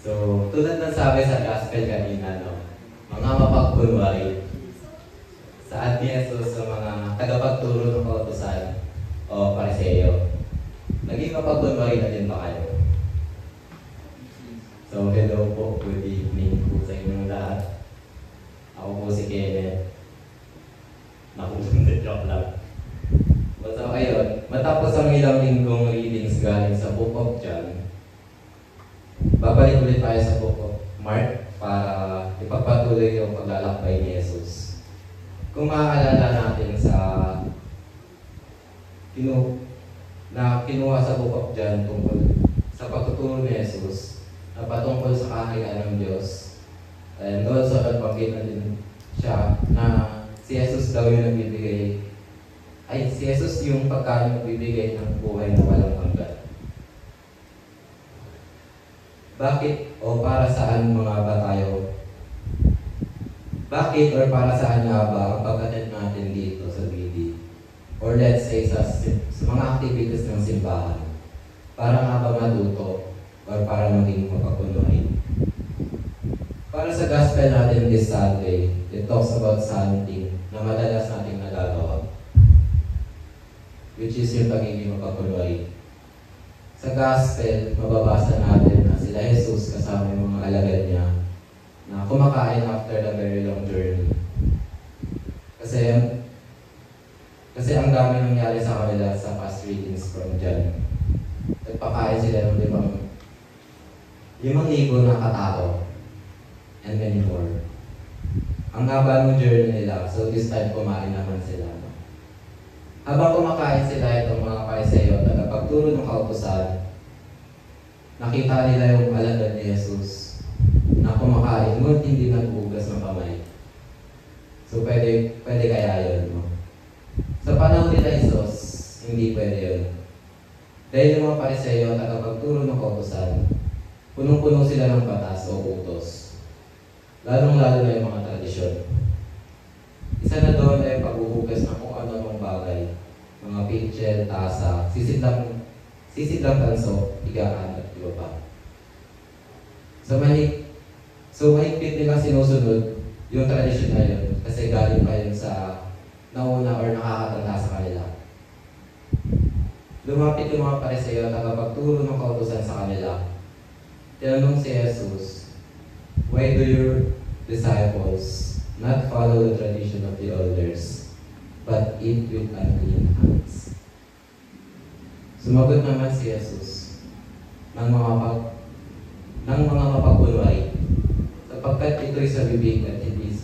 So, tulad ng sabi sa gospel kanina, no? Mga mapagkunwari. Saan ni Jesus sa mga tagapagturo ng kautusan o pariseyo? Naging mapagkunwari na din ba kayo? So, hello po. Good evening po sa inyong lahat. Ako po si Kenneth. Nakusunod joke lang. So, ayun. Matapos ang ilang linggong readings galing sa Book of John, babalik ulit tayo sa Book of Mark para ipagpatuloy yung paglalakbay ni Jesus. Kung maaalala natin sa kinuha sa Book of John tungkol sa pagtuturo ni Jesus na patungkol sa kaharian ng Diyos, and also nagpakita din siya na si Jesus daw yung nagbibigay, si Jesus yung pagkain nagbibigay ng buhay na walang hanggan. Bakit o para saan mga ba tayo? Bakit or para saan nga ba ang pag-attend natin dito sa BD? Or let's say sa mga activities ng simbahan? Para nga ba matuto or para maging mapagkunwarin? Para sa gospel natin this Sunday, it talks about something na madalas nating nagagawa, which is yung pagiging mapagkunwarin. Sa gospel, mababasa natin na sila Jesus kasama yung mga alagad niya na kumakain after the very long journey. Kasi ang dami nangyari sa kanila sa past readings from John. Nagpakain sila ng 5,000 na katao and many more. Ang haba ng journey nila, so this time kumain naman sila. Habang kumakain sila, itong mga pariseyo at tagapagturo ng kautusan, nakita nila yung alagad ni Jesus na kumakain, ngunit hindi naghugas ng kamay. So pwede kaya yun, no? Sa panahon nila Jesus, hindi pwede yun. Dahil yung mga pariseyo at tagapagturo ng kautusan, punong-puno sila ng batas o utos. Lalong-lalo na yung mga tradisyon. Isa na doon ay paghuhugas ng kung ano-anong bagay. Mga pitchel, tasa, sisidlang tanso, higaan at iba pa. So mahigpit nila sinusunod yung tradisyon na yun kasi galing pa yun sa nauna or nakakatanda sa kanila. Lumapit yung mga pariseyo at tagapagturo ng kautusan sa kanila. Tinanong si Jesus, "Why do your disciples not follow the tradition of the elders, but eat with unclean hands?" Sumagot naman si Jesus ng mga mapagkunwari, sapagkat ito'y sa bibig at hindi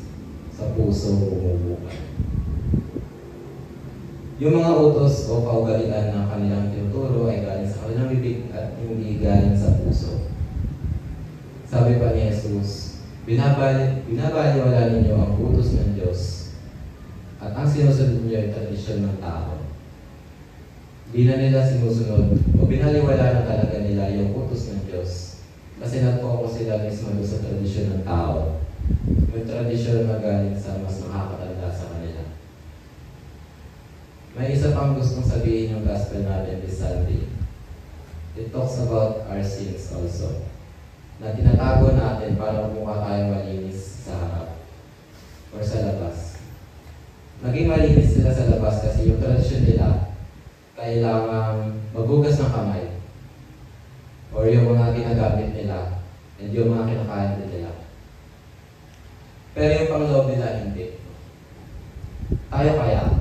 sa puso bumubukan. Yung mga utos o kaugalian na kanilang tinuturo ay galing sa kanilang bibig at hindi galing sa puso. Sabi pa ni Jesus, binabaliwala ninyo ang utos ng Diyos at ang sinusunod niyo ay tradisyon ng tao. Di na nila sinusunod o binaliwala na talaga nila yung utos ng Diyos kasi nag-focus sila mismo sa tradisyon ng tao, yung tradisyon na galing sa mas nakakatanda sa kanila. May isa pang gustong sabihin yung gospel natin this Sunday. It talks about our sins also, na tinatago natin para mukha tayong malinis sa harap or sa labas. Naging malinis sila sa labas kasi yung tradisyon nila kailangan maghugas ng kamay or yung mga ginagamit nila and yung mga kinakain din nila. Pero yung pangloob nila hindi. Tayo kaya?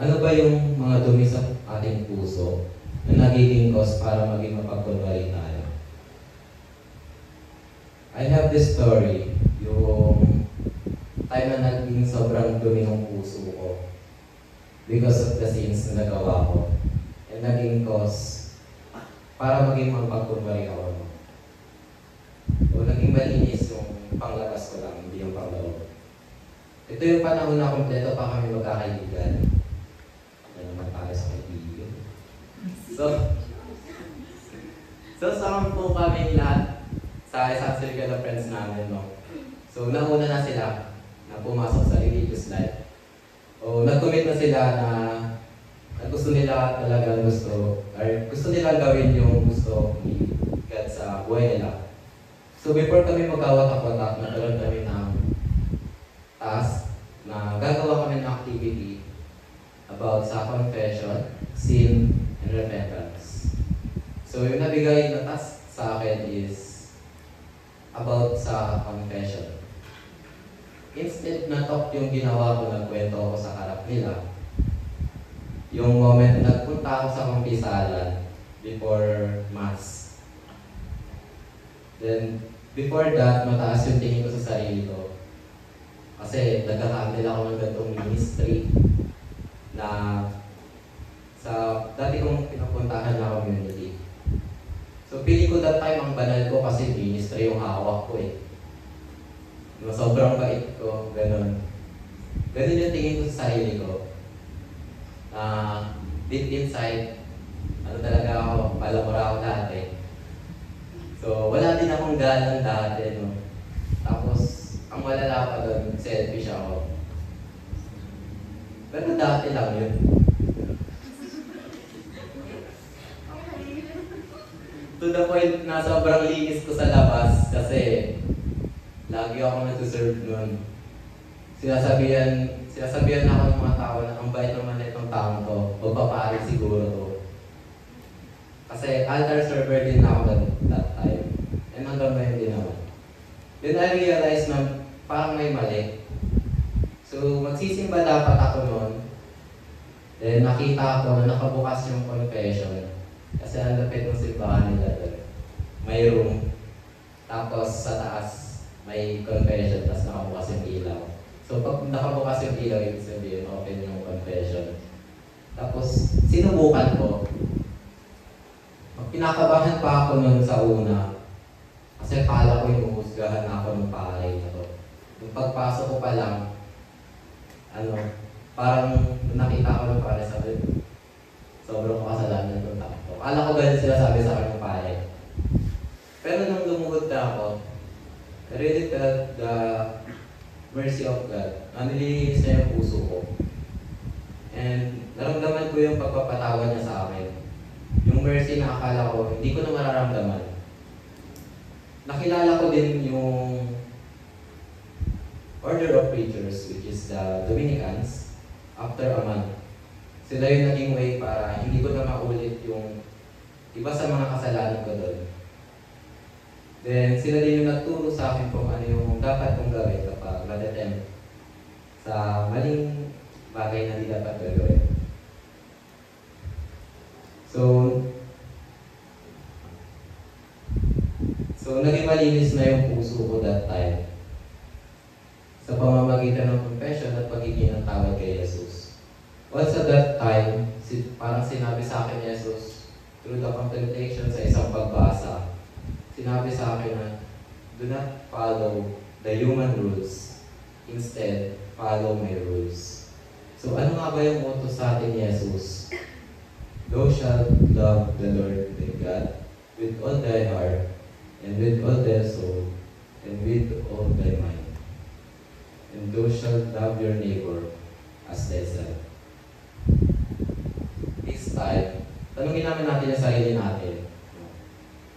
Ano ba yung mga dumi sa ating puso na nagiging cause para maging mapagkunwari tayo? I have this story, yung time na naging sobrang dumi ng puso ko because of the sins na nagawa ko. And naging cause para maging mapagkunwari ako. O naging malinis yung panglabas ko lang, hindi yung pangloob. Ito yung panahon na kompleto pa kami magkakaibigan. Naman tayo sa kaibigan. So saan po kami lahat sa isang circle of friends namin, no? So nauna na sila na pumasok sa religious life. O nag-commit na sila na gusto nila talaga gusto nila gawin yung gusto ni God sa buhay nila. So before kami magkawatak-watak, nagkaroon kami ng task na gagawa kami ng activity about sa confession, sin, and repentance. So yung nabigay na task sa akin is about sa confession. Instead na talk yung ginawa ko, nagkwento ako sa harap nila. Yung moment na nagpunta ako sa kumpisalan before Mass. Then, before that, mataas yung tingin ko sa sarili ko. Kasi nagkakamil ako ng ganitong ministry na sa dati kong pinupuntahan na community. So, pili ko that time ang banal ko kasi ministry yung hawak ko eh. No, sobrang bait ko, ganun. Ganun yung tingin ko sa sarili ko. Deep inside, ano talaga ako, palamura ako dati. So, wala din akong galang dati, no. Tapos, ang malala pa doon, selfish ako. Pero dati lang yun. To the point na sobrang linis ko sa labas kasi lagi ako nag-serve nun. Sinasabihan ako ng mga tao na ang bait naman na itong taong to, magpapari siguro to. Kasi altar server din ako that time. And hanggang ngayon din naman. Then I realized na parang may mali. So magsisimba dapat ako noon. Then nakita ko na nakabukas yung confession. Kasi ang lapit ng simbahan nila doon. May room. Tapos sa taas, may confession, tapos nakabukas yung ilaw. So pag nakabukas yung ilaw, ibig sabihin, open yung confession. Tapos, sinubukan ko. Pinakabahan pa ako nun sa una. Kasi kala ko yung uhusgahan ako ng palay na to. Yung pagpasok ko pa lang, parang nakita ko ng palay, sabi, sobrang makasalanan ng tao. Kala ko ganun sila sabi sa akin ng palay. Pero nung lumugod na ako, I really felt the mercy of God. Nilinis niya yung puso ko. And naramdaman ko yung pagpapatawad niya sa akin. Yung mercy na akala ko, hindi ko na mararamdaman. Nakilala ko din yung Order of Preachers, which is the Dominicans, after a month. Sila yung naging way para hindi ko na maulit yung iba sa mga kasalanan ko doon. Then, sila din yung nagturo sa akin kung ano yung dapat kong gawin kapag mag-attempt sa maling bagay na hindi dapat gagawin. So naging malinis na yung puso ko that time sa pamamagitan ng confession at pagiging ng tawad kay Jesus. Also that time, parang sinabi sa akin ni Jesus through the contemplation sa isang pagbasa, sinabi sa akin na, do not follow the human rules. Instead, follow my rules. So ano nga ba yung motto sa atin ni Jesus? Thou shalt love the Lord thy God with all thy heart, and with all thy soul, and with all thy mind. And thou shalt love your neighbor as thyself. This time, tanungin namin natin yung sarili natin.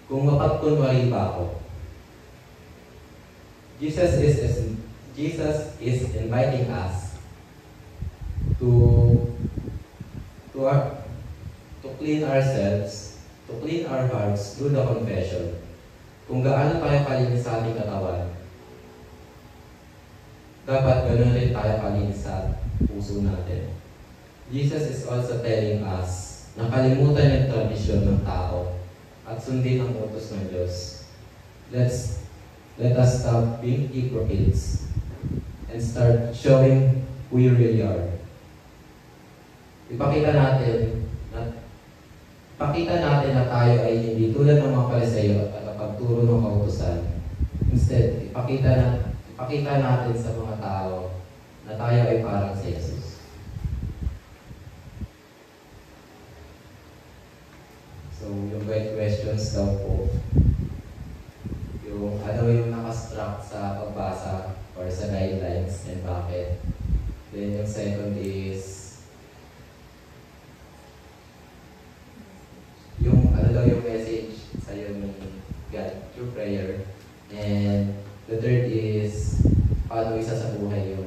Kung mapagkunwari ba ako, Jesus is inviting us to clean ourselves, to clean our hearts through the confession. Kung gaano tayo kalinis sa ating katawan, dapat ganoon rin tayo kalinis sa puso natin. Jesus is also telling us na kalimutan yung tradisyon ng tao at sundin ang utos ng Diyos. Let us stop being hypocrites and start showing who we really are. Ipakita natin na tayo ay hindi tulad ng mga Pariseyo at tagapagturo ng kautusan. Instead, ipakita natin sa mga tao na tayo ay parang si Jesus. So, yung great questions daw po, yung ano yung nakastruck sa pagbasa or sa guidelines and bakit. Then yung second is yung ano daw yung message sa'yo ni God. prayer. And the third is, paano isa sa buhay yung